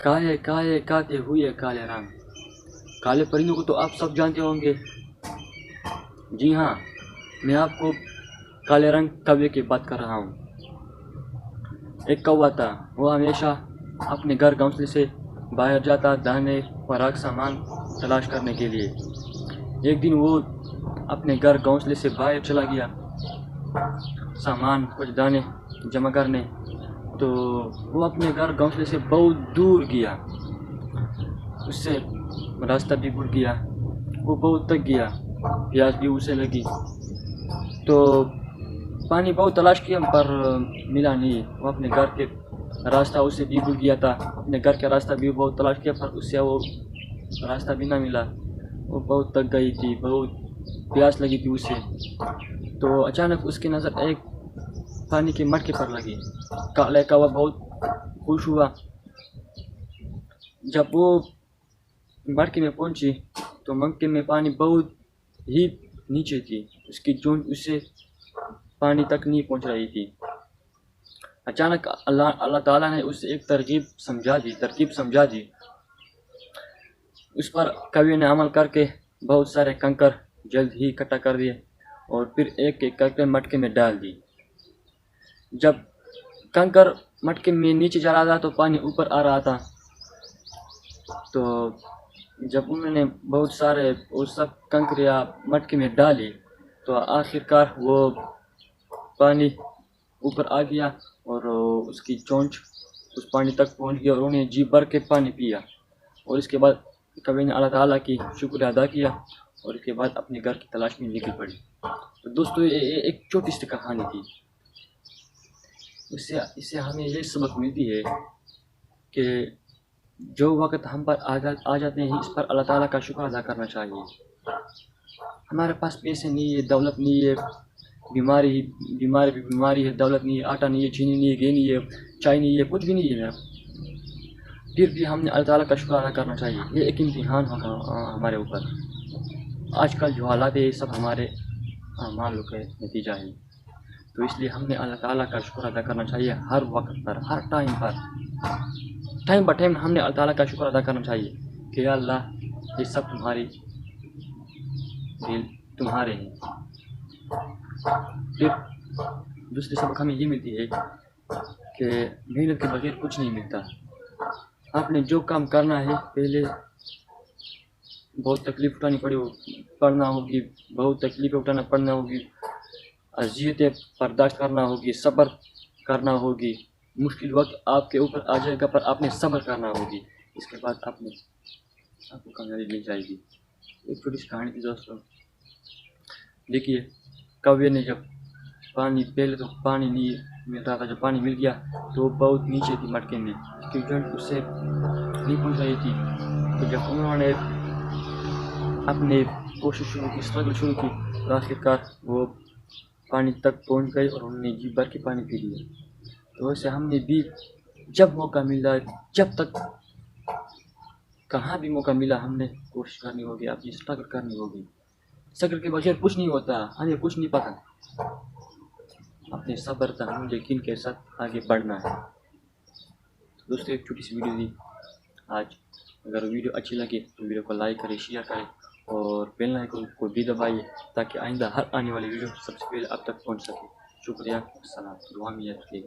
کالے کالے کاتے ہوئے کالے رنگ، کالے پرندوں کو تو آپ سب جانتے ہوں گے۔ جی ہاں، میں آپ کو کالے رنگ کوے کی بات کر رہا ہوں۔ ایک کوا تھا، وہ ہمیشہ اپنے گھر گھونسلے سے باہر جاتا دانے خوراک سامان تلاش کرنے کے لیے۔ ایک دن وہ اپنے گھر گھونسلے سے باہر چلا گیا سامان کچھ دانے جمع کرنے، تو وہ اپنے گھر گھونسلے سے بہت دور گیا، اس سے راستہ بھی بھول گیا، وہ بہت تک گیا، پیاس بھی اسے لگی، تو پانی بہت تلاش کیا پر ملا نہیں۔ وہ اپنے گھر کے راستہ اسے بھی بھول گیا تھا، اپنے گھر کا راستہ بھی بہت تلاش کیا پر اس سے وہ راستہ بھی نہ ملا، وہ بہت تک گئی تھی، بہت پیاس لگی تھی اسے۔ تو اچانک اس کی نظر ایک پانی کے مٹکے پر لگی۔ کالا کوا بہت خوش ہوا۔ جب وہ مٹکے میں پہنچی تو مٹکے میں پانی بہت ہی نیچے تھی، اس کی چونچ اس سے پانی تک نہیں پہنچ رہی تھی۔ اچانک اللہ تعالیٰ نے اسے ایک ترکیب سمجھا دی۔ اس پر کوے نے عمل کر کے بہت سارے کنکر جلد ہی اکٹھا کر دیے اور پھر ایک ایک کر کے مٹکے میں ڈال دی۔ جب کنکر مٹکے میں نیچے جا رہا تھا تو پانی اوپر آ رہا تھا، تو جب انہوں نے بہت سارے وہ سب کنکریاں مٹکے میں ڈالی تو آخر کار وہ پانی اوپر آ گیا اور اس کی چونچ اس پانی تک پہنچ گیا اور انہیں جی بھر کے پانی پیا، اور اس کے بعد کوے نے اللہ تعالیٰ کی شکر ادا کیا اور اس کے بعد اپنے گھر کی تلاش میں نکل پڑی۔ تو دوستو، یہ ایک چھوٹی سی کہانی تھی۔ اس سے ہمیں یہ سبق ملتی ہے کہ جو وقت ہم پر آ جاتے ہیں اس پر اللہ تعالیٰ کا شکر ادا کرنا چاہیے۔ ہمارے پاس پیسے نہیں ہے، دولت نہیں ہے، بیماری ہے، دولت نہیں ہے، آٹا نہیں ہے، چینی نہیں ہے، گھی نہیں ہے، چائے نہیں ہے، کچھ بھی نہیں ہے، پھر بھی ہم نے اللہ تعالیٰ کا شکر ادا کرنا چاہیے۔ یہ ایک امتحان ہوگا ہمارے اوپر۔ آج کل جو حالات ہے یہ سب ہمارے اعمال کا نتیجہ ہے، تو اس لیے ہم نے اللہ تعالیٰ کا شکر ادا کرنا چاہیے ہر وقت پر، ہر ٹائم بہ ٹائم ہم نے اللہ تعالیٰ کا شکر ادا کرنا چاہیے کہ یا اللہ یہ سب تمہارے ہیں۔ پھر دوسری سبق ہمیں یہ ملتی ہے کہ محنت کے بغیر کچھ نہیں ملتا۔ آپ نے جو کام کرنا ہے پہلے بہت تکلیف پڑنا ہوگی، بہت تکلیفیں اٹھانا پڑنا ہوگی، اذیتیں برداشت کرنا ہوگی، صبر کرنا ہوگی، مشکل وقت آپ کے اوپر آ جائے گا پر آپ نے صبر کرنا ہوگی، اس کے بعد آپ کو کامیابی مل جائے گی۔ ایک چھوٹی سی کہانی تھی دوستوں۔ دیکھیے، کوے نے جب پہلے تو پانی نہیں مل رہا تھا، جب پانی مل گیا تو وہ بہت نیچے تھی مٹکے میں، اس کی جڑ اس سے نہیں پہنچ رہی تھی، تو جب انہوں نے اپنے کوشش شروع کی، اسٹرگل شروع کی، تو آخر کار وہ پانی تک پہنچ گئی اور انہوں نے جی بھر کے پانی پی لیا۔ تو ویسے ہم نے بھی جب موقع ملا، جب تک کہاں بھی موقع ملا، ہم نے کوشش کرنی ہوگی، اپنی اسٹرگل کرنی ہوگی۔ اسٹرگل کے بغیر کچھ نہیں ہوتا، ہمیں کچھ نہیں پتا، اپنے صبر تحمل یقین کے ساتھ آگے بڑھنا ہے۔ دوستوں، ایک چھوٹی سی ویڈیو تھی آج۔ اگر ویڈیو اچھی لگے تو ویڈیو کو لائک کریں، شیئر کریں اور بیل آئیکن کو بھی دبائیے تاکہ آئندہ ہر آنے والی ویڈیو سب سے پہلے آپ تک پہنچ سکے۔ شکریہ، السلام، دعا میں یاد رکھیے گا۔